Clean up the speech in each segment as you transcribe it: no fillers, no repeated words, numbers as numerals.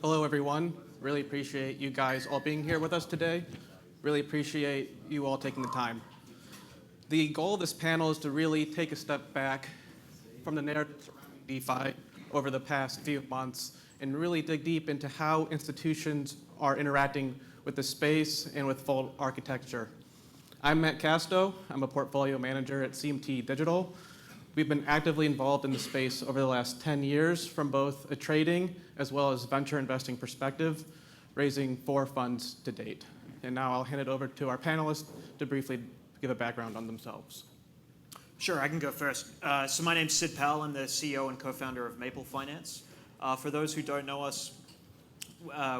Hello, everyone. Really appreciate you guys all being here with us today. Really appreciate you all taking the time. The goal of this panel is to really take a step back from the narrative surrounding DeFi over the past few months and really dig deep into how institutions are interacting with the space and with Vault architecture. I'm Casto. I'm a portfolio manager at CMT Digital. We've been actively involved in the space over the last 10 years from both a trading as well as venture investing perspective, raising 4 funds to date. And now I'll hand it over to our panelists to briefly give a background on themselves. Sure, I can go first. So my name's Sid Powell. I'm the CEO and co-founder of Maple Finance. For those who don't know us,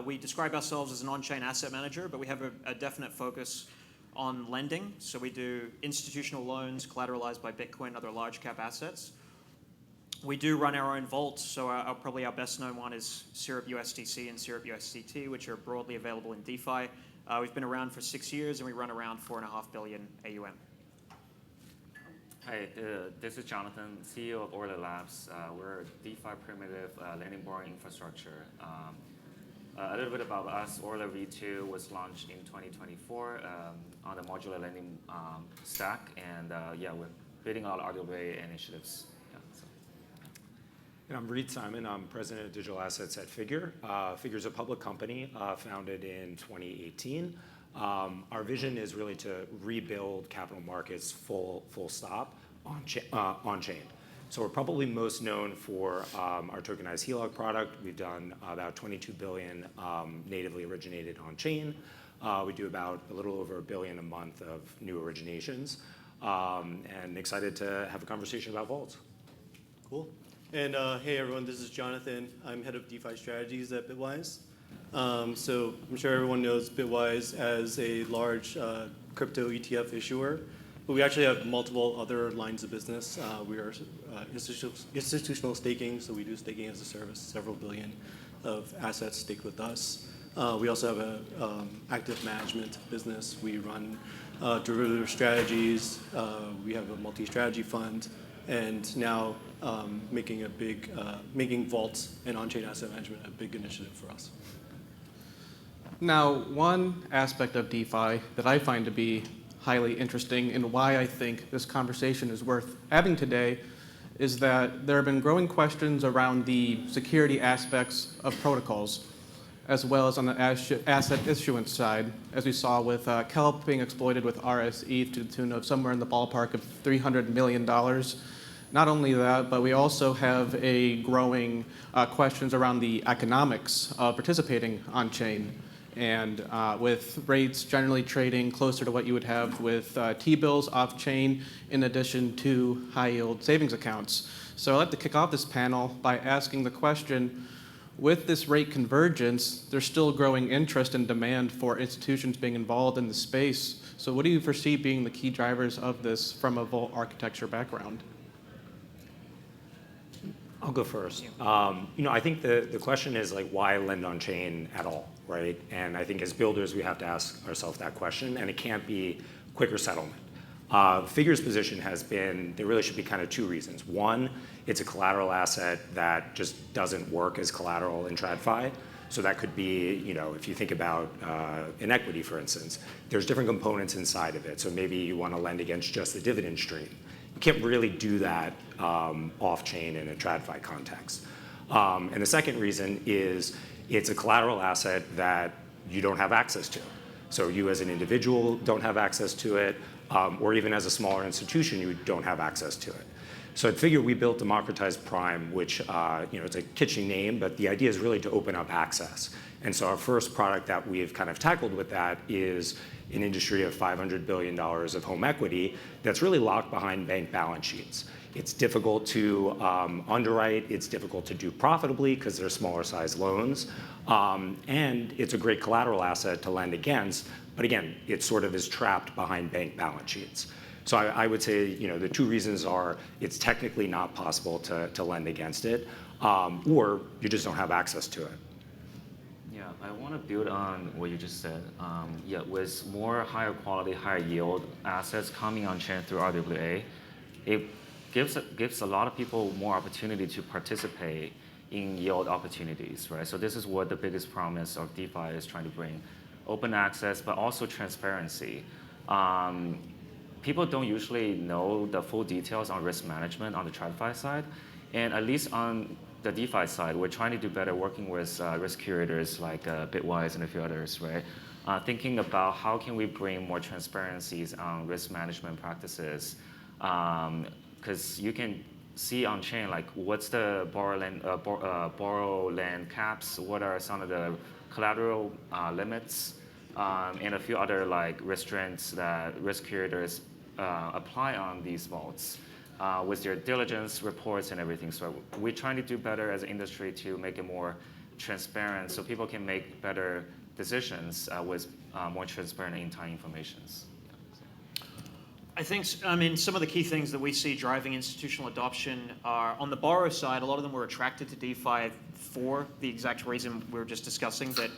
we describe ourselves as an on-chain asset manager, but we have a definite focus on lending. So we do institutional loans collateralized by Bitcoin and other large cap assets. We do run our own vaults. So probably our best known one is Syrup USDC and Syrup USDT, which are broadly available in DeFi. We've been around for 6 years and we run around 4.5 billion AUM. Hi, this is Jonathan, CEO of Euler Labs. We're a DeFi primitive lending borrowing infrastructure. A little bit about us. Euler V2 was launched in 2024 on the modular lending stack, and we're building out RWA initiatives. And I'm Reid Simon. I'm president of digital assets at Figure. Figure is a public company founded in 2018. Our vision is really to rebuild capital markets full stop on chain. So we're probably most known for our tokenized HELOC product. We've done about 22 billion natively originated on chain. We do about a little over $1 billion a month of new originations, and excited to have a conversation about vaults. Cool. And hey everyone, this is Jonathan. I'm head of DeFi strategies at Bitwise. So I'm sure everyone knows Bitwise as a large crypto ETF issuer. But we actually have multiple other lines of business. We are institutional staking, so we do staking as a service, several billion of assets staked with us. We also have an active management business. We run derivative strategies. We have a multi-strategy fund, and now making vaults and on-chain asset management a big initiative for us. Now, one aspect of DeFi that I find to be highly interesting and why I think this conversation is worth having today is that there have been growing questions around the security aspects of protocols, as well as on the asset issuance side, as we saw with Kelp being exploited with RSE to the tune of somewhere in the ballpark of $300 million. Not only that, but we also have a growing questions around the economics of participating on chain. And with rates generally trading closer to what you would have with T-bills off-chain in addition to high-yield savings accounts. So I'd like to kick off this panel by asking the question, with this rate convergence, there's still growing interest and demand for institutions being involved in the space. So what do you foresee being the key drivers of this from a Vault architecture background? I'll go first. I think the question is like, why lend on chain at all, right? And I think as builders, we have to ask ourselves that question, and it can't be quicker settlement. Figure's position has been there really should be kind of 2 reasons. One, it's a collateral asset that just doesn't work as collateral in TradFi. So that could be, if you think about an equity, for instance, there's different components inside of it. So maybe you want to lend against just the dividend stream. You can't really do that off-chain in a TradFi context. And the second reason is it's a collateral asset that you don't have access to. So you as an individual don't have access to it, or even as a smaller institution, you don't have access to it. So at Figure, we built Democratized Prime, which it's a kitschy name, but the idea is really to open up access. And so our first product that we've kind of tackled with that is an industry of $500 billion of home equity that's really locked behind bank balance sheets. It's difficult to underwrite. It's difficult to do profitably because they're smaller size loans. And it's a great collateral asset to lend against. But again, it sort of is trapped behind bank balance sheets. So I would say the 2 reasons are it's technically not possible to lend against it, or you just don't have access to it. Yeah, I want to build on what you just said. With more higher quality, higher yield assets coming on chain through RWA, it gives a lot of people more opportunity to participate in yield opportunities, right? So this is what the biggest promise of DeFi is trying to bring: open access, but also transparency. People don't usually know the full details on risk management on the TradFi side, and at least on the DeFi side, we're trying to do better working with risk curators like Bitwise and a few others, right? Thinking about how can we bring more transparencies on risk management practices, because you can see on chain like what's the borrow land caps, what are some of the collateral limits, and a few other like restraints that risk curators apply on these vaults with their diligence reports and everything. So we're trying to do better as an industry to make it more transparent so people can make better decisions with more transparent in-time informations. I mean, some of the key things that we see driving institutional adoption are on the borrower side. A lot of them were attracted to DeFi for the exact reason we were just discussing, that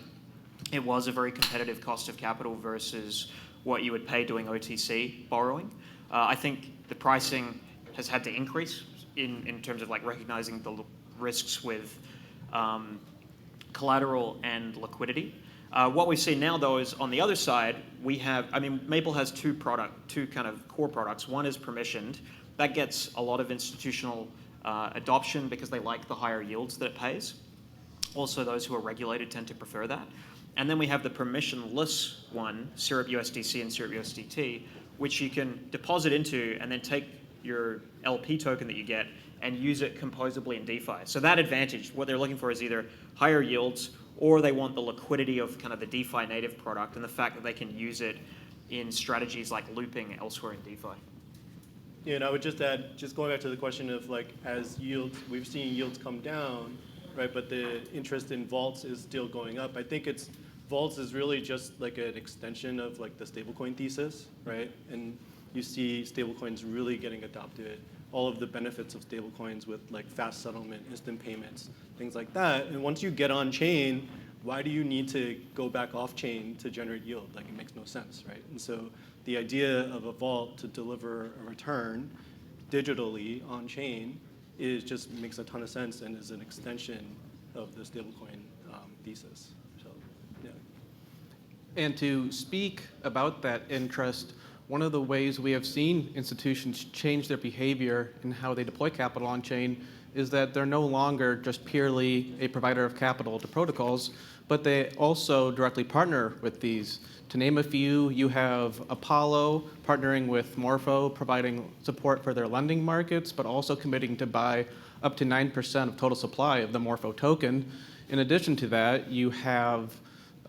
it was a very competitive cost of capital versus what you would pay doing OTC borrowing. I think the pricing has had to increase in terms of like recognizing the risks with collateral and liquidity. What we see now, though, is on the other side, we have, I mean, Maple has two kind of core products. One is permissioned. That gets a lot of institutional adoption because they like the higher yields that it pays. Also, those who are regulated tend to prefer that. And then we have the permissionless one, Syrup USDC and Syrup USDT, which you can deposit into and then take your LP token that you get and use it composably in DeFi. So that advantage, what they're looking for is either higher yields or they want the liquidity of kind of the DeFi native product and the fact that they can use it in strategies like looping elsewhere in DeFi. Yeah, and I would just add, just going back to the question of like, as yields, we've seen yields come down, right? But the interest in vaults is still going up. I think vaults is really just like an extension of like the stablecoin thesis, right? And you see stablecoins really getting adopted. All of the benefits of stablecoins with like fast settlement, instant payments, things like that. And once you get on chain, why do you need to go back off chain to generate yield? Like, it makes no sense, right? And so the idea of a vault to deliver a return digitally on chain just makes a ton of sense and is an extension of the stablecoin thesis. So, yeah. And to speak about that interest, one of the ways we have seen institutions change their behavior in how they deploy capital on chain is that they're no longer just purely a provider of capital to protocols, but they also directly partner with these. To name a few, you have Apollo partnering with Morpho, providing support for their lending markets, but also committing to buy up to 9% of total supply of the Morpho token. In addition to that, you have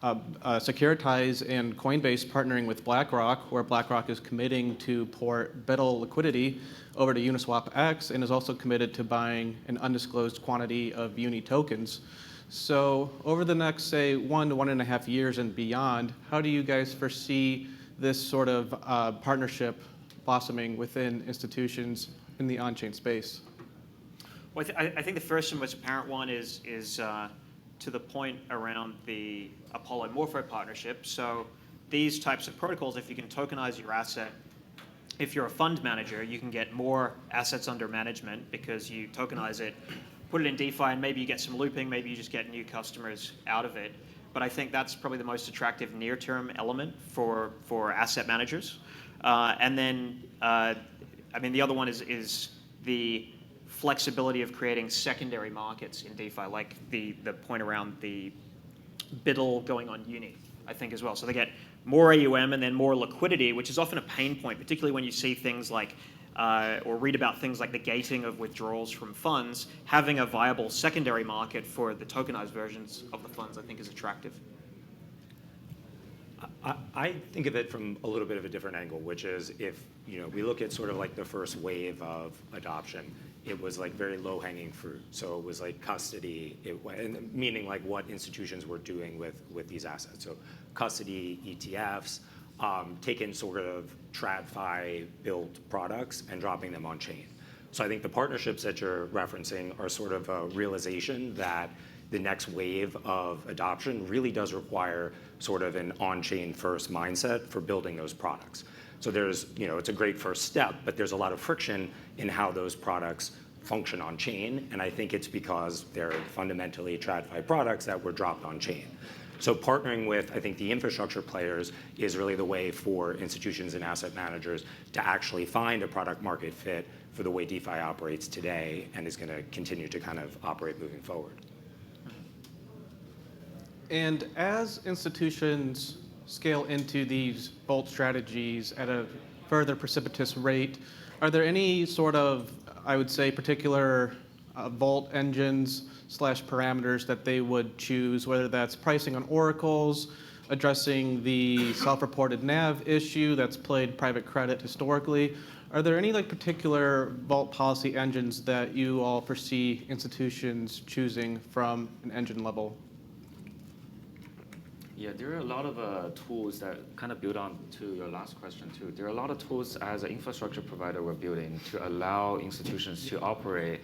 Securitize and Coinbase partnering with BlackRock, where BlackRock is committing to port BUIDL liquidity over to Uniswap X and is also committed to buying an undisclosed quantity of Uni tokens. So over the next, say, 1 to 1.5 years and beyond, how do you guys foresee this sort of partnership blossoming within institutions in the on-chain space? Well, I think the first and most apparent one is to the point around the Apollo Morpho partnership. So these types of protocols, if you can tokenize your asset, if you're a fund manager, you can get more assets under management because you tokenize it, put it in DeFi, and maybe you get some looping, maybe you just get new customers out of it. But I think that's probably the most attractive near-term element for asset managers. And then, I mean, the other one is the flexibility of creating secondary markets in DeFi, like the point around the BUIDL going on Uni, I think, as well. So they get more AUM and then more liquidity, which is often a pain point, particularly when you see things like, or read about things like the gating of withdrawals from funds. Having a viable secondary market for the tokenized versions of the funds, I think, is attractive. I think of it from a little bit of a different angle, which is if we look at sort of like the first wave of adoption, it was like very low-hanging fruit. So it was like custody, and meaning like what institutions were doing with these assets. So custody, ETFs, taking sort of TradFi built products and dropping them on chain. So I think the partnerships that you're referencing are sort of a realization that the next wave of adoption really does require sort of an on-chain first mindset for building those products. So there's, it's a great first step, but there's a lot of friction in how those products function on chain, and I think it's because they're fundamentally TradFi products that were dropped on chain. So partnering with, I think, the infrastructure players is really the way for institutions and asset managers to actually find a product market fit for the way DeFi operates today and is going to continue to kind of operate moving forward. And as institutions scale into these Vault strategies at a further precipitous rate, are there any sort of, I would say, particular Vault engines / parameters that they would choose, whether that's pricing on oracles, addressing the self-reported NAV issue that's plagued private credit historically? Are there any particular Vault policy engines that you all foresee institutions choosing from an engine level? Yeah, there are a lot of tools that kind of build on to your last question too. There are a lot of tools as an infrastructure provider we're building to allow institutions to operate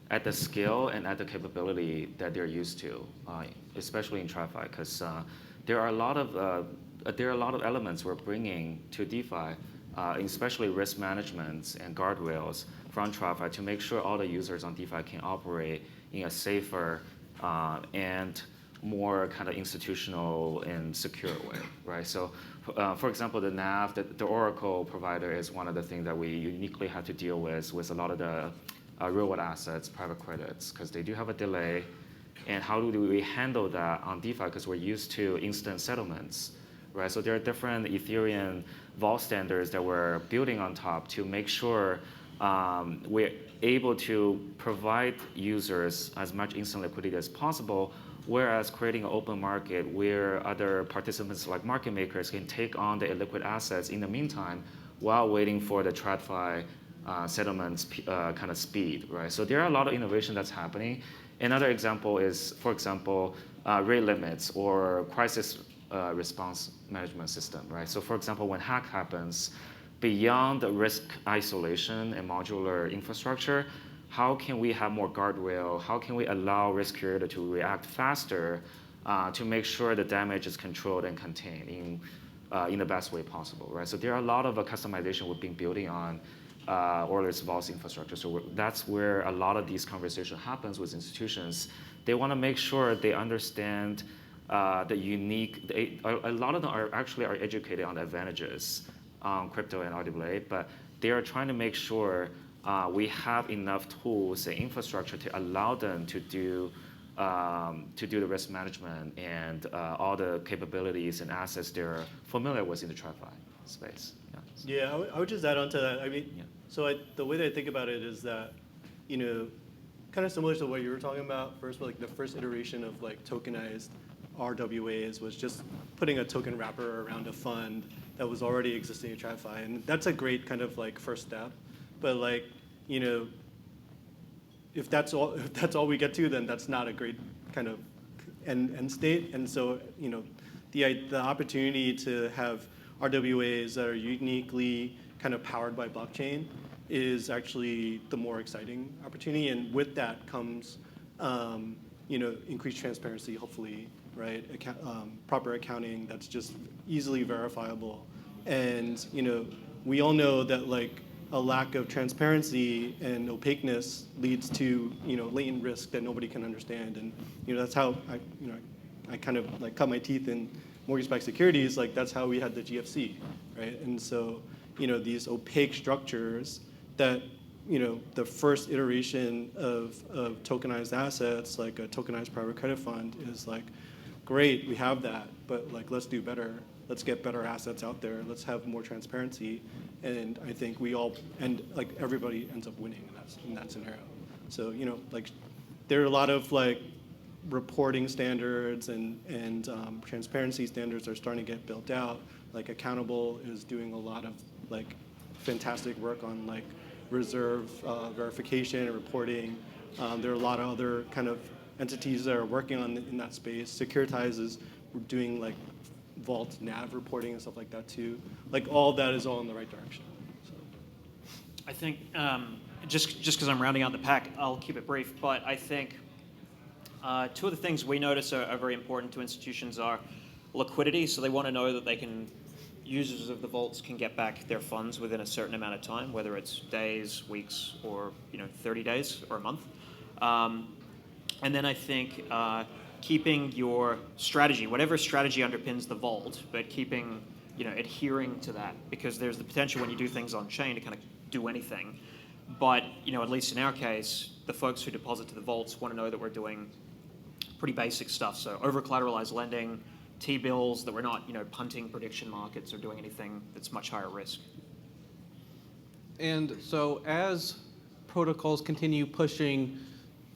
at the scale and at the capability that they're used to, especially in TradFi, because there are a lot of elements we're bringing to DeFi, especially risk management and guardrails from TradFi to make sure all the users on DeFi can operate in a safer and more kind of institutional and secure way, right? So, for example, the NAV, the Oracle provider is one of the things that we uniquely have to deal with a lot of the real-world assets, private credits, because they do have a delay. And how do we handle that on DeFi? Because we're used to instant settlements, right? So there are different Ethereum Vault standards that we're building on top to make sure we're able to provide users as much instant liquidity as possible, whereas creating an open market where other participants like market makers can take on the illiquid assets in the meantime while waiting for the TradFi settlements kind of speed, right? So there are a lot of innovation that's happening. Another example is, for example, rate limits or crisis response management system, right? So for example, when hack happens, beyond the risk isolation and modular infrastructure, how can we have more guardrail? How can we allow risk curator to react faster to make sure the damage is controlled and contained in the best way possible, right? So there are a lot of customization we've been building on Euler's Vault infrastructure. So that's where a lot of these conversation happens with institutions. They want to make sure they understand the unique. A lot of them are educated on the advantages on crypto and RWA, but they are trying to make sure we have enough tools and infrastructure to allow them to do the risk management and all the capabilities and assets they're familiar with in the TradFi space. Yeah, I would just add on to that. I mean, so the way that I think about it is that, kind of similar to what you were talking about first, but like the first iteration of like tokenized RWAs was just putting a token wrapper around a fund that was already existing in TradFi, and that's a great kind of like first step. But like, if that's all we get to, then that's not a great kind of end state. And so, the opportunity to have RWAs that are uniquely kind of powered by blockchain is actually the more exciting opportunity. And with that comes, increased transparency, hopefully, right? Proper accounting that's just easily verifiable. And, we all know that like a lack of transparency and opaqueness leads to, latent risk that nobody can understand. And, that's how I kind of like cut my teeth in mortgage-backed securities. Like that's how we had the GFC, right? And so, these opaque structures that, the first iteration of tokenized assets, like a tokenized private credit fund, is like, great, we have that, but like let's do better. Let's get better assets out there. Let's have more transparency, and I think we all everybody ends up winning in that scenario. So like there are a lot of like reporting standards and transparency standards are starting to get built out. Like Accountable is doing a lot of like fantastic work on like reserve verification and reporting. There are a lot of other kind of entities that are working on in that space. Securitize is doing like Vault NAV reporting and stuff like that too. Like all that is all in the right direction. So. I think just because I'm rounding out the pack, I'll keep it brief. But I think two of the things we notice are very important to institutions are liquidity. So they want to know that they can, users of the vaults can get back their funds within a certain amount of time, whether it's days, weeks, or 30 days or a month. And then I think keeping your strategy, whatever strategy underpins the vault, but keeping, adhering to that, because there's the potential when you do things on chain to kind of do anything. But, at least in our case, the folks who deposit to the vaults want to know that we're doing pretty basic stuff. So over-collateralized lending, T-bills, that we're not, punting prediction markets or doing anything that's much higher risk. And so as protocols continue pushing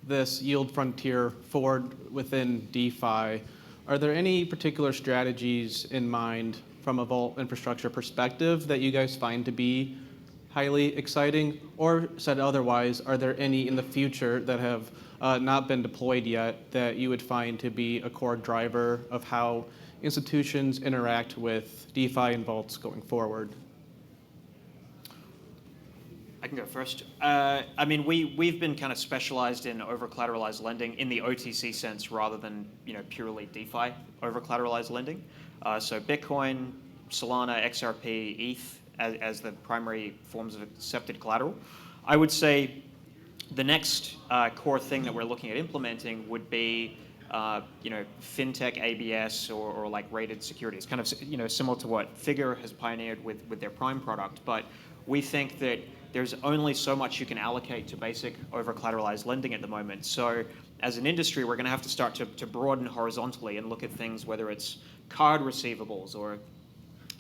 this yield frontier forward within DeFi, are there any particular strategies in mind from a vault infrastructure perspective that you guys find to be highly exciting? Or said otherwise, are there any in the future that have not been deployed yet that you would find to be a core driver of how institutions interact with DeFi and vaults going forward? I can go first. We've been kind of specialized in over-collateralized lending in the OTC sense rather than purely DeFi over-collateralized lending. So Bitcoin, Solana, XRP, ETH as the primary forms of accepted collateral. I would say the next core thing that we're looking at implementing would be fintech ABS or like rated securities, kind of similar to what Figure has pioneered with their Prime product. But we think that there's only so much you can allocate to basic over-collateralized lending at the moment. So as an industry, we're going to have to start to broaden horizontally and look at things, whether it's card receivables or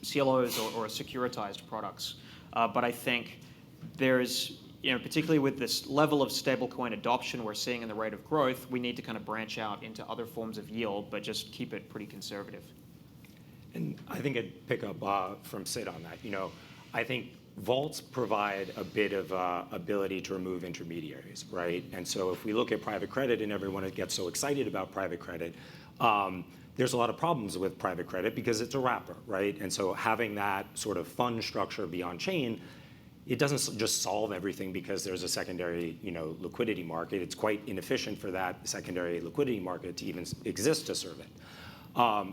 CLOs or securitized products. But I think there's, particularly with this level of stablecoin adoption we're seeing in the rate of growth, we need to kind of branch out into other forms of yield, but just keep it pretty conservative. And I think I'd pick up from Sid on that. I think vaults provide a bit of ability to remove intermediaries, right? And so if we look at private credit and everyone gets so excited about private credit, there's a lot of problems with private credit because it's a wrapper, right? And so having that sort of fund structure be on chain, it doesn't just solve everything because there's a secondary, liquidity market. It's quite inefficient for that secondary liquidity market to even exist to serve it.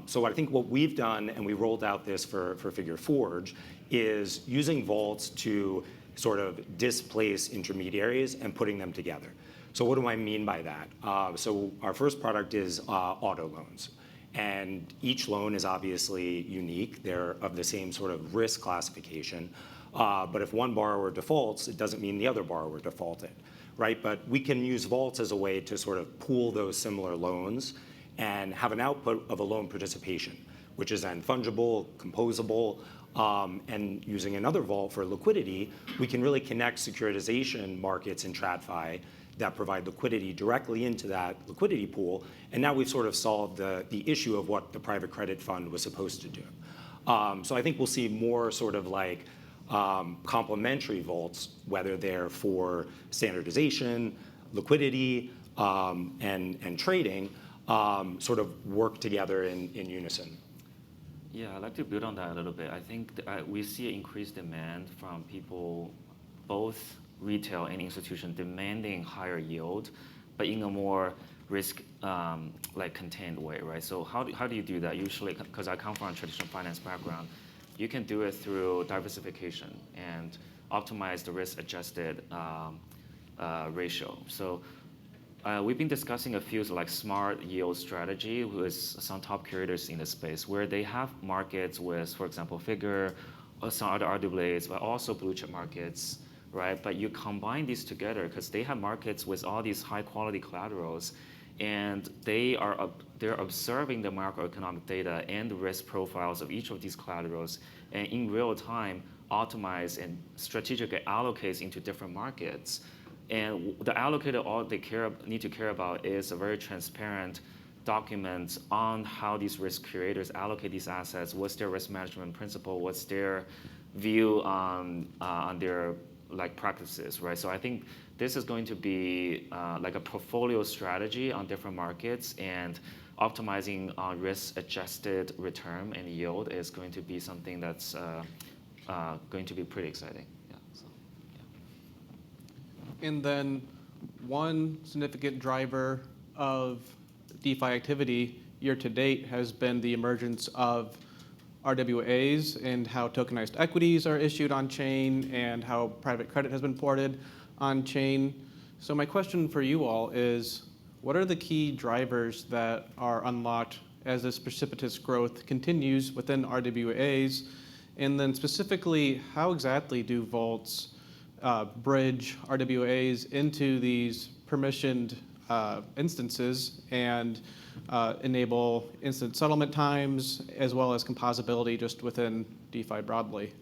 So I think what we've done, and we rolled out this for Figure Forge, is using vaults to sort of displace intermediaries and putting them together. So what do I mean by that? So our first product is auto loans. And each loan is obviously unique. They're of the same sort of risk classification. But if one borrower defaults, it doesn't mean the other borrower defaulted, right? But we can use vaults as a way to sort of pool those similar loans and have an output of a loan participation, which is then fungible, composable, and using another vault for liquidity, we can really connect securitization markets in TradFi that provide liquidity directly into that liquidity pool. And now we've sort of solved the issue of what the private credit fund was supposed to do. So I think we'll see more sort of like complementary vaults, whether they're for standardization, liquidity, and trading, sort of work together in unison. Yeah, I'd like to build on that a little bit. I think we see increased demand from people, both retail and institution, demanding higher yield, but in a more risk contained way, right? So how do you do that? Usually, because I come from a traditional finance background, you can do it through diversification and optimize the risk-adjusted ratio. So we've been discussing a few like smart yield strategy with some top curators in the space where they have markets with, for example, Figure or some other RWAs, but also blue chip markets, right? But you combine these together because they have markets with all these high quality collaterals, and they're observing the macroeconomic data and the risk profiles of each of these collaterals, and in real time optimize and strategically allocates into different markets. And the allocator, all they need to care about is a very transparent document on how these risk curators allocate these assets, what's their risk management principle, what's their view on their practices, right? So I think this is going to be like a portfolio strategy on different markets, and optimizing on risk-adjusted return and yield is going to be something that's going to be pretty exciting. And then one significant driver of DeFi activity year to date has been the emergence of RWAs and how tokenized equities are issued on chain and how private credit has been ported on chain. So my question for you all is, what are the key drivers that are unlocked as this precipitous growth continues within RWAs? And then specifically, how exactly do vaults bridge RWAs into these permissioned instances and enable instant settlement times as well as composability just within DeFi broadly?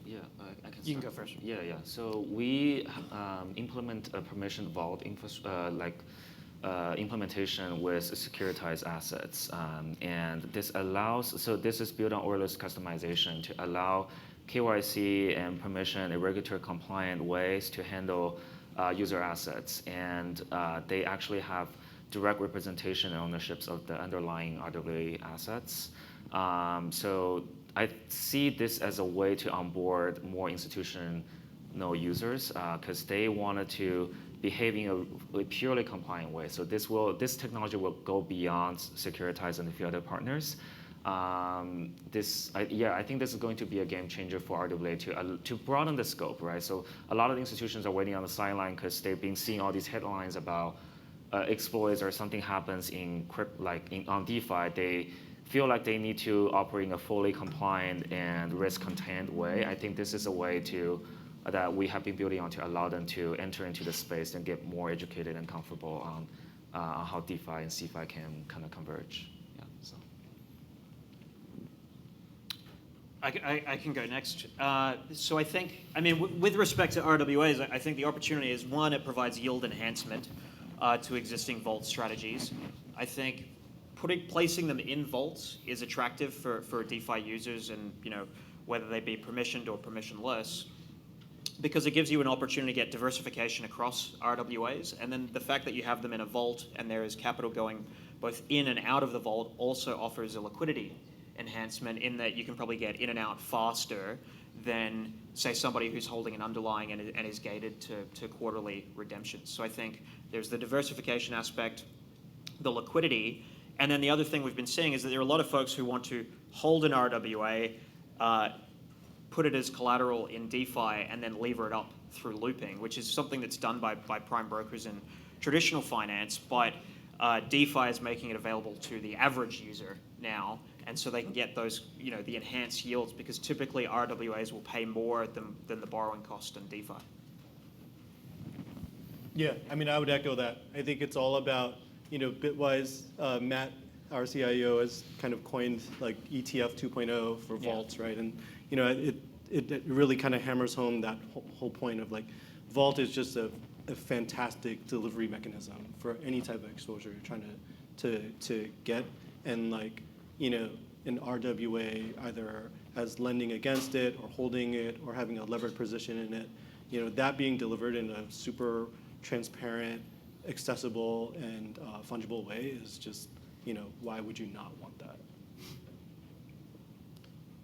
Yeah, I can You can start. go first. Yeah. So we implement a permission vault implementation with securitized assets, and this allows. So this is built on Euler's customization to allow KYC and permission in regulatory compliant ways to handle user assets, and they actually have direct representation and ownerships of the underlying RWA assets. So I see this as a way to onboard more institutional users because they wanted to behave in a purely compliant way. So this technology will go beyond Securitize and a few other partners. I think this is going to be a game changer for RWA to broaden the scope, right? So a lot of the institutions are waiting on the sideline because they've been seeing all these headlines about exploits or something happens on DeFi. They feel like they need to operate in a fully compliant and risk-contained way. I think this is a way that we have been building on to allow them to enter into the space and get more educated and comfortable on how DeFi and CeFi can kind of converge. Yeah, so. I can go next. So I think, with respect to RWAs, I think the opportunity is, one, it provides yield enhancement to existing vault strategies. I think placing them in vaults is attractive for DeFi users, and whether they be permissioned or permissionless, because it gives you an opportunity to get diversification across RWAs. And then the fact that you have them in a vault and there is capital going both in and out of the vault also offers a liquidity enhancement in that you can probably get in and out faster than, say, somebody who's holding an underlying and is gated to quarterly redemptions. So I think there's the diversification aspect, the liquidity, and then the other thing we've been seeing is that there are a lot of folks who want to hold an RWA, put it as collateral in DeFi, and then lever it up through looping, which is something that's done by prime brokers in traditional finance, but DeFi is making it available to the average user now, and so they can get those, the enhanced yields, because typically RWAs will pay more than the borrowing cost in DeFi. Yeah, I would echo that. I think it's all about, Bitwise, Matt, our CIO, has kind of coined like ETF 2.0 for vaults, right? And it really kind of hammers home that whole point of like, vault is just a fantastic delivery mechanism for any type of exposure you're trying to get, and like, an RWA either as lending against it or holding it or having a levered position in it, that being delivered in a super transparent, accessible, and fungible way is just, why would you not want that?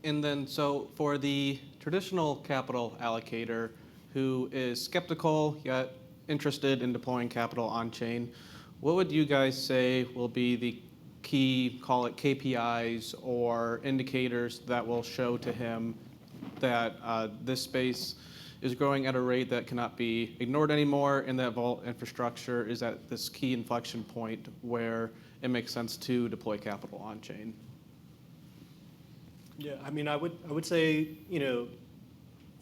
And then, so for the traditional capital allocator who is skeptical yet interested in deploying capital on chain, what would you guys say will be the key, call it KPIs or indicators that will show to him that this space is growing at a rate that cannot be ignored anymore, and that vault infrastructure is at this key inflection point where it makes sense to deploy capital on chain? Yeah, I would say,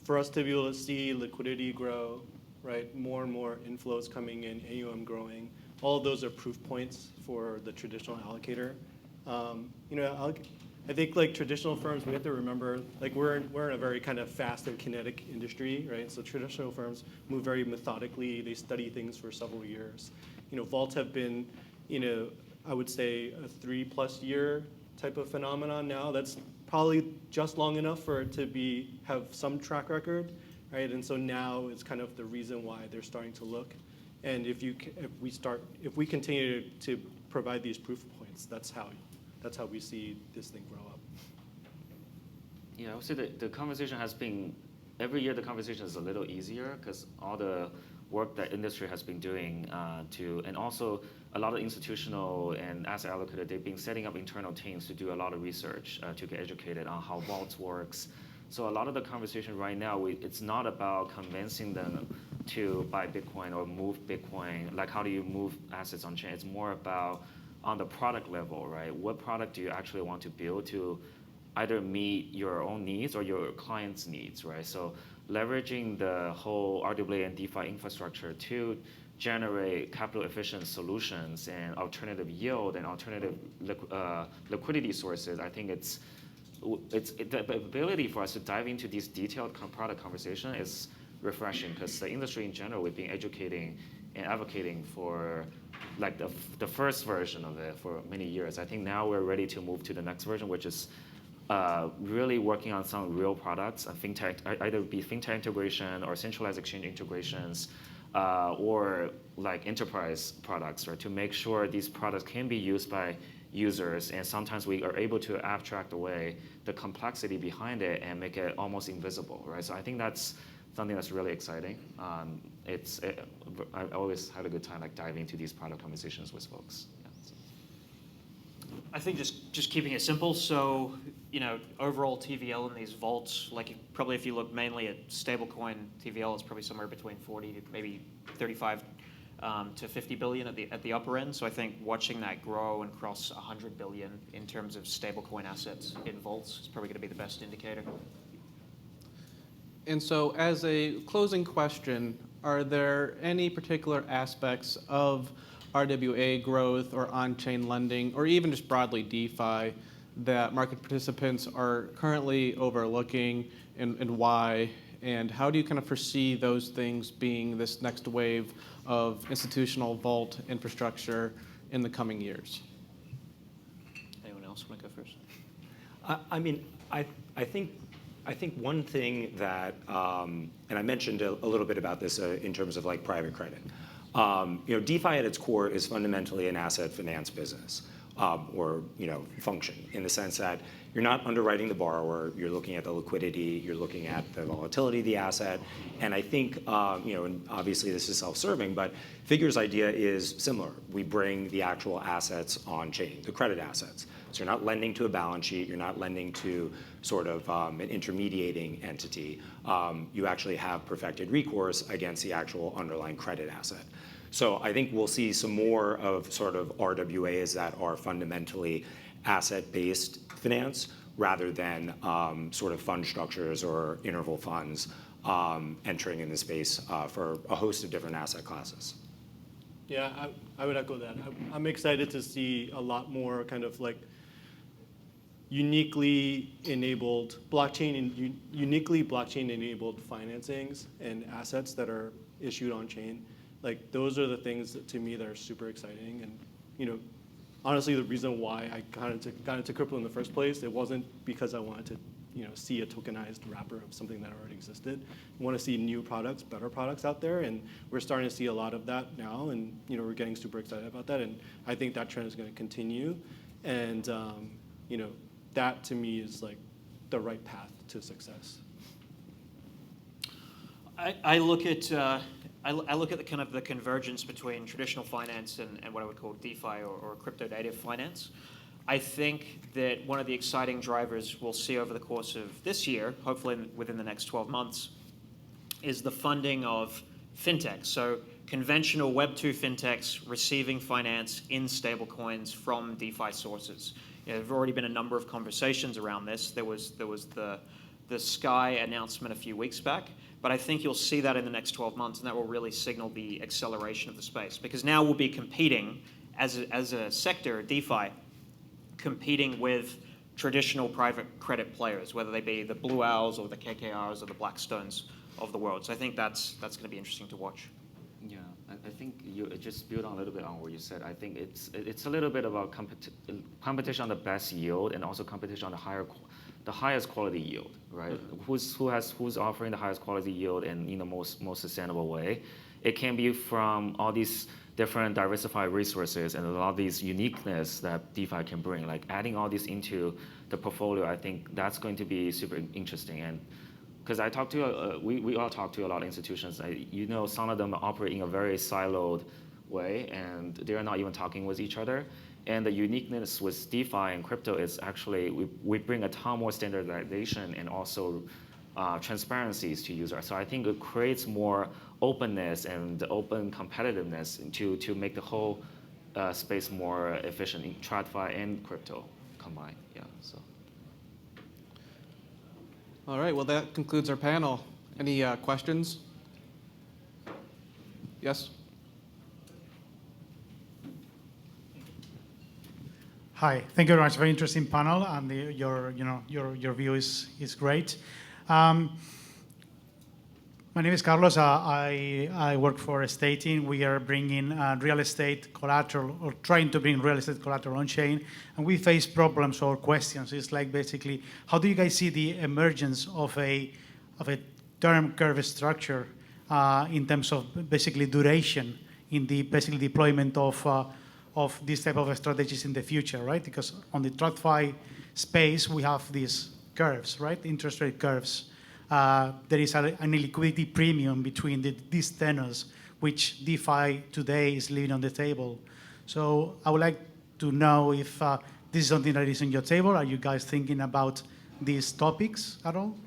for us to be able to see liquidity grow, right, more and more inflows coming in, AUM growing, all of those are proof points for the traditional allocator. I think like traditional firms, we have to remember, like we're in a very kind of fast and kinetic industry, right? So traditional firms move very methodically. They study things for several years. Vaults have been, I would say a 3+ year type of phenomenon now. That's probably just long enough for it to have some track record, right? And so now is kind of the reason why they're starting to look. And if we continue to provide these proof points, that's how we see this thing grow up. Yeah, I would say that the conversation has been every year the conversation is a little easier because all the work that industry has been doing and also a lot of institutional and asset allocator, they've been setting up internal teams to do a lot of research to get educated on how vaults works. So a lot of the conversation right now, it's not about convincing them to buy Bitcoin or move Bitcoin, like how do you move assets on chain. It's more about on the product level, right? What product do you actually want to build to either meet your own needs or your client's needs, right? So leveraging the whole RWA and DeFi infrastructure to generate capital efficient solutions and alternative yield and alternative liquidity sources, I think it's the ability for us to dive into these detailed product conversation is refreshing because the industry in general, we've been educating and advocating for like the first version of it for many years. I think now we're ready to move to the next version, which is really working on some real products, fintech, either be fintech integration or centralized exchange integrations, or like enterprise products, right? To make sure these products can be used by users, and sometimes we are able to abstract away the complexity behind it and make it almost invisible, right? So I think that's something that's really exciting. I always had a good time like diving into these product conversations with folks. Yeah, so. I think just keeping it simple. So, overall TVL in these vaults, like probably if you look mainly at stablecoin TVL, it's probably somewhere between 40 to maybe 35 to 50 billion at the upper end. So I think watching that grow and cross 100 billion in terms of stablecoin assets in vaults is probably going to be the best indicator. And so as a closing question, are there any particular aspects of RWA growth or on-chain lending, or even just broadly DeFi, that market participants are currently overlooking, and why? And how do you kind of foresee those things being this next wave of institutional vault infrastructure in the coming years? Anyone else want to go first? I think one thing that, and I mentioned a little bit about this in terms of like private credit. DeFi at its core is fundamentally an asset finance business, or function in the sense that you're not underwriting the borrower, you're looking at the liquidity, you're looking at the volatility of the asset, and I think and obviously this is self-serving, but Figure's idea is similar. We bring the actual assets on chain, the credit assets. So you're not lending to a balance sheet, you're not lending to sort of an intermediating entity. You actually have perfected recourse against the actual underlying credit asset. So I think we'll see some more of sort of RWAs that are fundamentally asset-based finance rather than sort of fund structures or interval funds entering in the space for a host of different asset classes. Yeah, I would echo that. I'm excited to see a lot more kind of like uniquely blockchain-enabled financings and assets that are issued on chain. Like those are the things that, to me, that are super exciting. And honestly, the reason why I got into crypto in the first place, it wasn't because I wanted to see a tokenized wrapper of something that already existed. I want to see new products, better products out there, and we're starting to see a lot of that now, and we're getting super excited about that, and I think that trend is going to continue, and that to me is like the right path to success. I look at the kind of the convergence between traditional finance and what I would call DeFi or crypto native finance. I think that one of the exciting drivers we'll see over the course of this year, hopefully within the next 12 months, is the funding of fintechs. So conventional Web 2 fintechs receiving finance in stablecoins from DeFi sources. There have already been a number of conversations around this. There was the Sky announcement a few weeks back, but I think you'll see that in the next 12 months, and that will really signal the acceleration of the space. Because now we'll be competing as a sector, DeFi, competing with traditional private credit players, whether they be the Blue Owls or the KKRs or the Blackstones of the world. So I think that's going to be interesting to watch. Yeah, I think you just build on a little bit on what you said. I think it's a little bit about competition on the best yield and also competition on the highest quality yield, right? Mm-hmm. Who's offering the highest quality yield and in the most sustainable way? It can be from all these different diversified resources and a lot of these uniqueness that DeFi can bring. Like adding all this into the portfolio, I think that's going to be super interesting. And because I talk to, we all talk to a lot of institutions. Some of them operate in a very siloed way, and they're not even talking with each other. And the uniqueness with DeFi and crypto is actually we bring a ton more standardization and also transparencies to users. So I think it creates more openness and open competitiveness to make the whole space more efficient in TradFi and crypto combined. Yeah. So. All right, well, that concludes our panel. Any questions? Yes? Hi, thank you very much. Very interesting panel, and your view is great. My name is Carlos. I work for Stating. We are bringing real estate collateral, or trying to bring real estate collateral on chain, and we face problems or questions. It's like basically, how do you guys see the emergence of a term curve structure in terms of basically duration in the basically deployment of this type of strategies in the future, right? Because on the TradFi space, we have these curves, right? Interest rate curves. There is an illiquidity premium between these tenors, which DeFi today is leaving on the table. So I would like to know if this is something that is on your table. Are you guys thinking about these topics at all?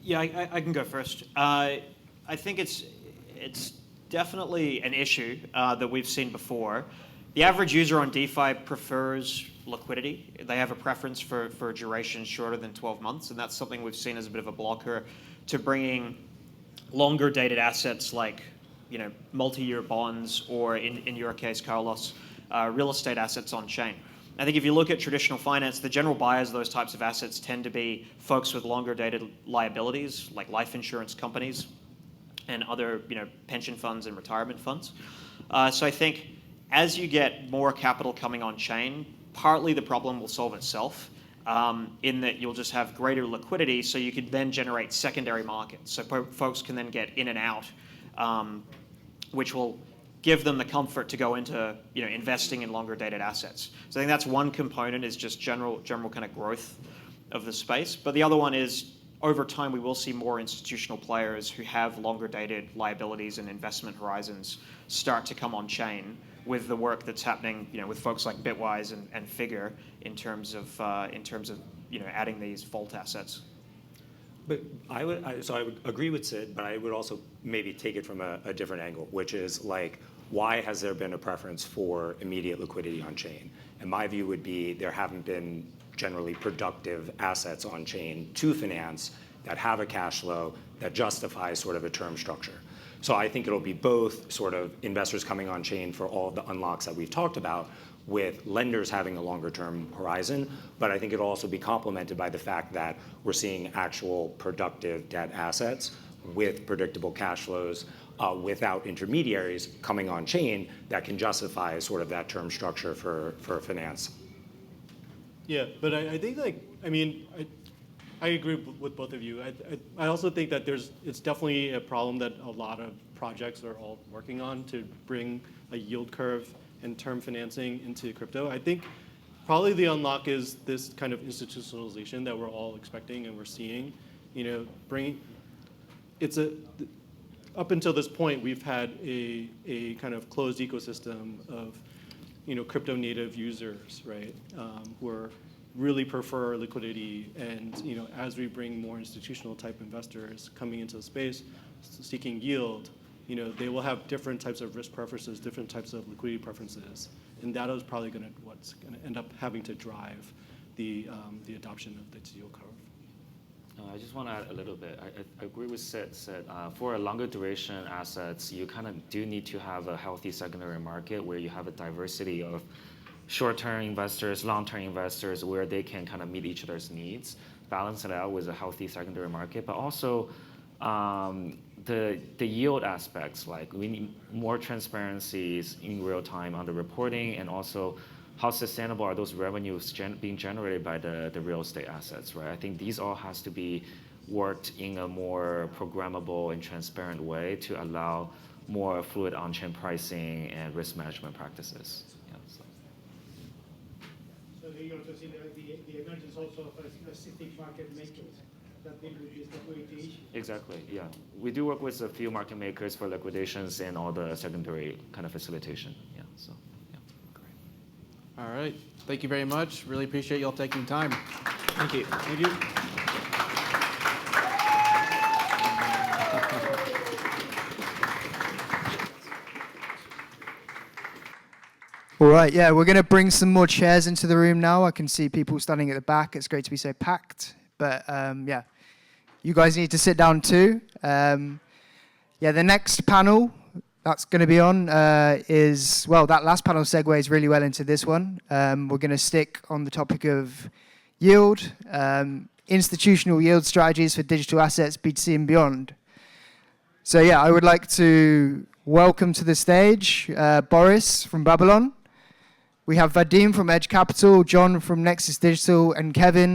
Yeah, I can go first. I think it's definitely an issue that we've seen before. The average user on DeFi prefers liquidity. They have a preference for duration shorter than 12 months, and that's something we've seen as a bit of a blocker to bringing longer dated assets like multi-year bonds, or in your case, Carlos, real estate assets on chain. I think if you look at traditional finance, the general buyers of those types of assets tend to be folks with longer dated liabilities, like life insurance companies and other pension funds and retirement funds. So I think as you get more capital coming on chain, partly the problem will solve itself in that you'll just have greater liquidity, so you could then generate secondary markets. So folks can then get in and out, which will give them the comfort to go into investing in longer dated assets. So I think that's one component, is just general kind of growth of the space. But the other one is, over time, we will see more institutional players who have longer dated liabilities and investment horizons start to come on chain with the work that's happening, with folks like Bitwise and Figure in terms of adding these vault assets. But I would agree with Sid, but I would also maybe take it from a different angle, which is like, why has there been a preference for immediate liquidity on chain? And my view would be there haven't been generally productive assets on chain to finance that have a cash flow that justifies sort of a term structure. So I think it'll be both sort of investors coming on chain for all of the unlocks that we've talked about, with lenders having a longer term horizon, but I think it'll also be complemented by the fact that we're seeing actual productive debt assets with predictable cash flows without intermediaries coming on chain that can justify sort of that term structure for finance. Yeah, but I think I agree with both of you. I also think that it's definitely a problem that a lot of projects are all working on, to bring a yield curve and term financing into crypto. I think probably the unlock is this kind of institutionalization that we're all expecting and we're seeing. Up until this point, we've had a kind of closed ecosystem of crypto native users, right? Who really prefer liquidity, and as we bring more institutional type investors coming into the space seeking yield, they will have different types of risk preferences, different types of liquidity preferences, and that is probably what's going to end up having to drive the adoption of the yield curve. I just want to add a little bit. I agree with Sid. For a longer duration assets, you kind of do need to have a healthy secondary market where you have a diversity of short-term investors, long-term investors, where they can kind of meet each other's needs, balance it out with a healthy secondary market, but also the yield aspects, like we need more transparencies in real time on the reporting, and also how sustainable are those revenues being generated by the real estate assets, right? I think these all has to be worked in a more programmable and transparent way to allow more fluid on-chain pricing and risk management practices. Yeah, so. So you also see the emergence also of specific market makers that deal with this liquidity issue. Exactly, yeah. We do work with a few market makers for liquidations and all the secondary kind of facilitation. Yeah, so, yeah. Great. All right. Thank you very much. Really appreciate y'all taking time. Thank you. Thank you. All right, yeah, we're going to bring some more chairs into the room now. I can see people standing at the back. It's great to be so packed. But yeah, you guys need to sit down too. Yeah, the next panel that's going to be on is, well, that last panel segues really well into this one. We're going to stick on the topic of yield, institutional yield strategies for digital assets, B2C and beyond. So yeah, I would like to welcome to the stage Boris from Babylon. We have Vadim from Edge Capital, John from Nexus Digital, and Kevin